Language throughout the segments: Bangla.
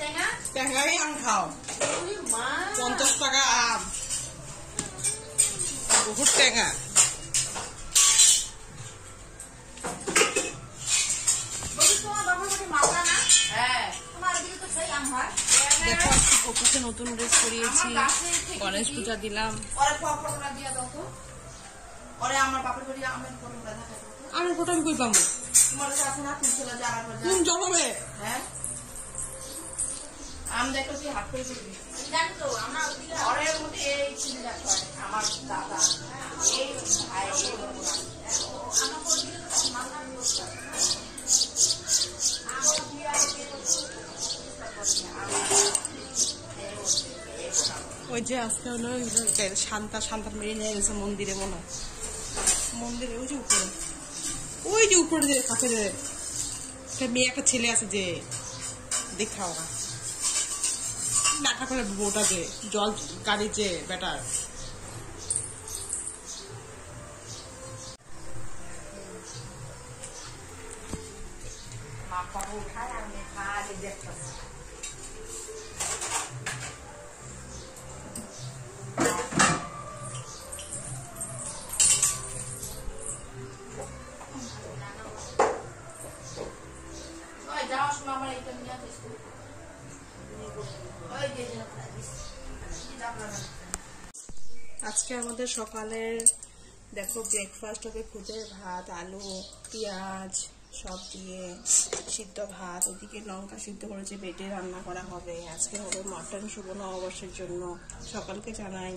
টেঙ্গাই আম খাও 50 টাকা আম বহুত টেঙ্গা দেখো অপুকে নতুন ড্রেস পরিয়েছি গণেশ পূজা দিলাম আমের ফটো আমি কই পাবো কোন জমাবে হ্যাঁ আম দেখো কি হাত করে দিবি জানো তো আমরা ঘরের মধ্যে এই চিন্তা করে আমার দাদা এই ভাই আমার পরিচিত মাথা নষ্ট ওই যে আজকে হলো শান্তা মেরে নিয়ে গেছে মন্দিরে মনে হয় মন্দিরে ওই যে উপরে যে কাছে যে একটা মেয়ে একটা ছেলে আছে যে দেখা ওরা দেখা করে বউটা যে জল গাড়ির যে বেটার আজকে আমাদের সকালের দেখো ব্রেকফাস্ট হবে খুদে ভাত আলু পেঁয়াজ সব দিয়ে সিদ্ধ ভাত ওদিকে লঙ্কা সিদ্ধ করেছে বেটে রান্না করা হবে আজকে হবে মটন শুভ নববর্ষের জন্য সকালকে জানাই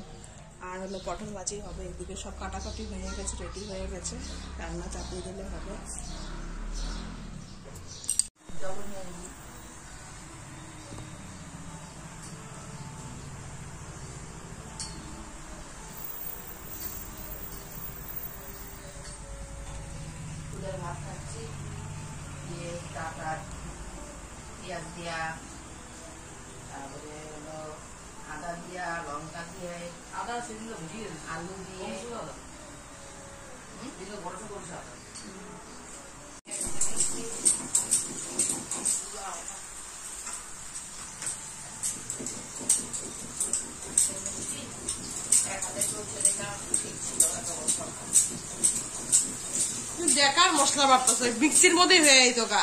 আর হলো পটল ভাজি হবে এদিকে সব কাটাকাটি হয়ে গেছে রেডি হয়ে গেছে রান্না চাপিয়ে দিলে হবে ভাত খাচ্ছি দিয়ে টাটার পেঁয়াজ দিয়া তারপরে হলো আদা দিয়া লঙ্কা দিয়ে আদা সেগুলো বুঝিয়ে আলু দিয়ে বড় করছে বেকার মশলা বাড়তেছে মিক্সির মধ্যে হয়ে যেত গা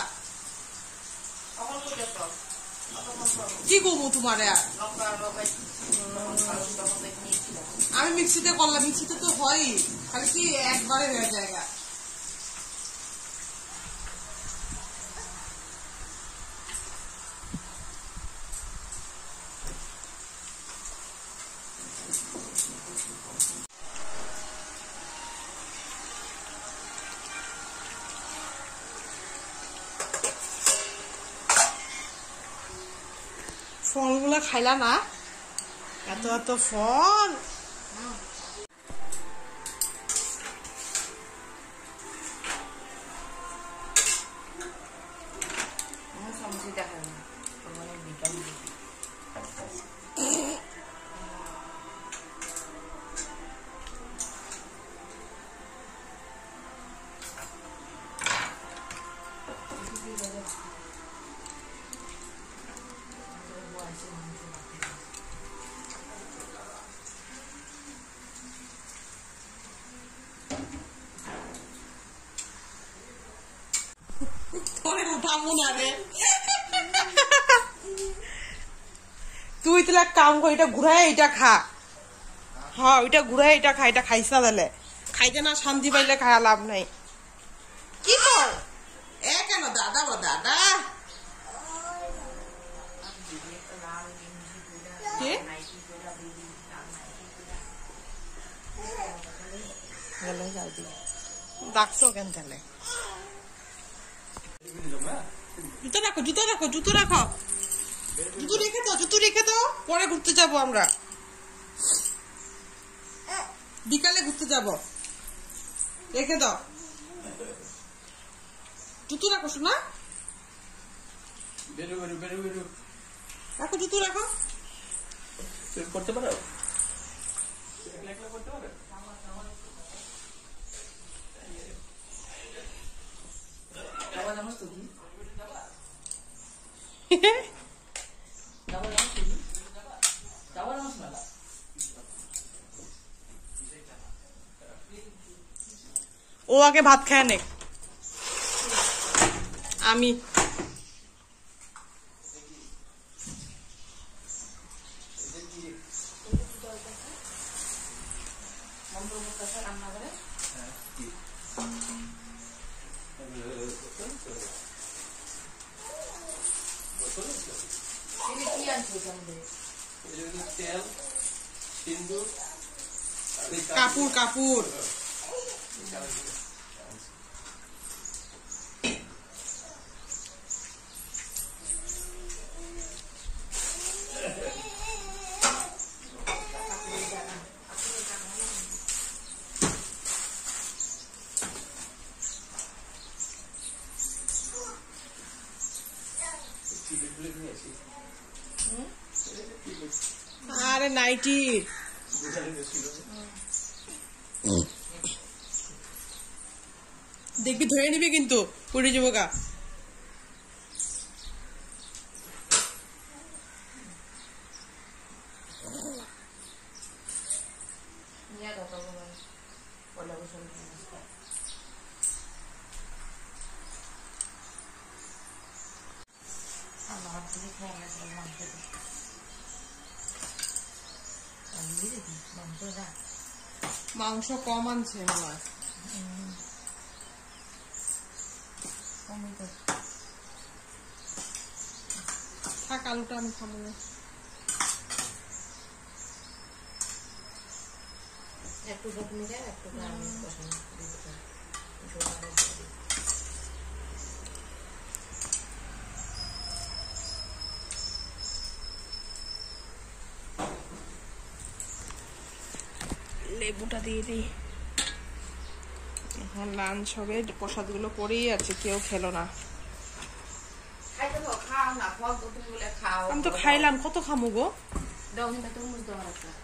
কি করবো তোমার আমি মিক্সিতে করলাম মিক্সিতে তো হয় খালি কি একবারে হয়ে জায়গা ফলগুলো খাইলা না এত এত ফল তুই তাহলে কাম কর এটা ঘুরাই এটা খা হ্যাঁ ওইটা ঘুরাই এটা খা এটা খাইস না তাহলে খাইতে না শান্তি পাইলে খাওয়া লাভ নাই কি কর এ কেন দাদা ও দাদা ডাকছো কেন তাহলে জুতো রাখো জুতো রাখো জুতো রাখো জুতো রেখে দাও পরে ঘুরতে যাবো আমরা বিকালে ঘুরতে যাব রেখে দাও জুতো রাখো শোনা রাখো জুতো রাখো করতে পারো করতে পারো ও আগে ভাত খায় নে, আমি কাপুর কাপুর আরে নাইটি দেখবি ধরে নিবি কিন্তু পড়ে যাবো গা। মাংস কম আনছে আমার, থাক আলুটা আমি খাবো না। একটু যত্ন দেয় একটু লেবুটা দিয়ে দিই। এখন লাঞ্চ হবে, প্রসাদগুলো পড়েই আছে, কেউ খেলো না। আমি তো খাইলাম, কত খামু গো?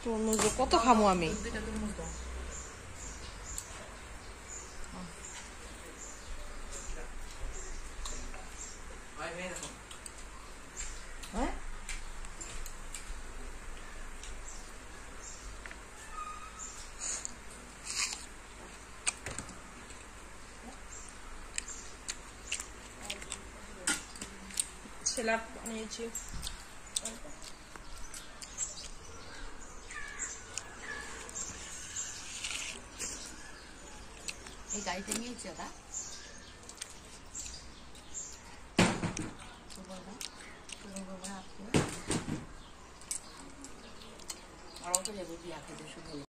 তরমুজ কত খামু আমি? স্যালাড বানিয়েছি। এই গাড়িতে নিয়েছি ওরা আর অত যাবো বিয়া খেতে শুধু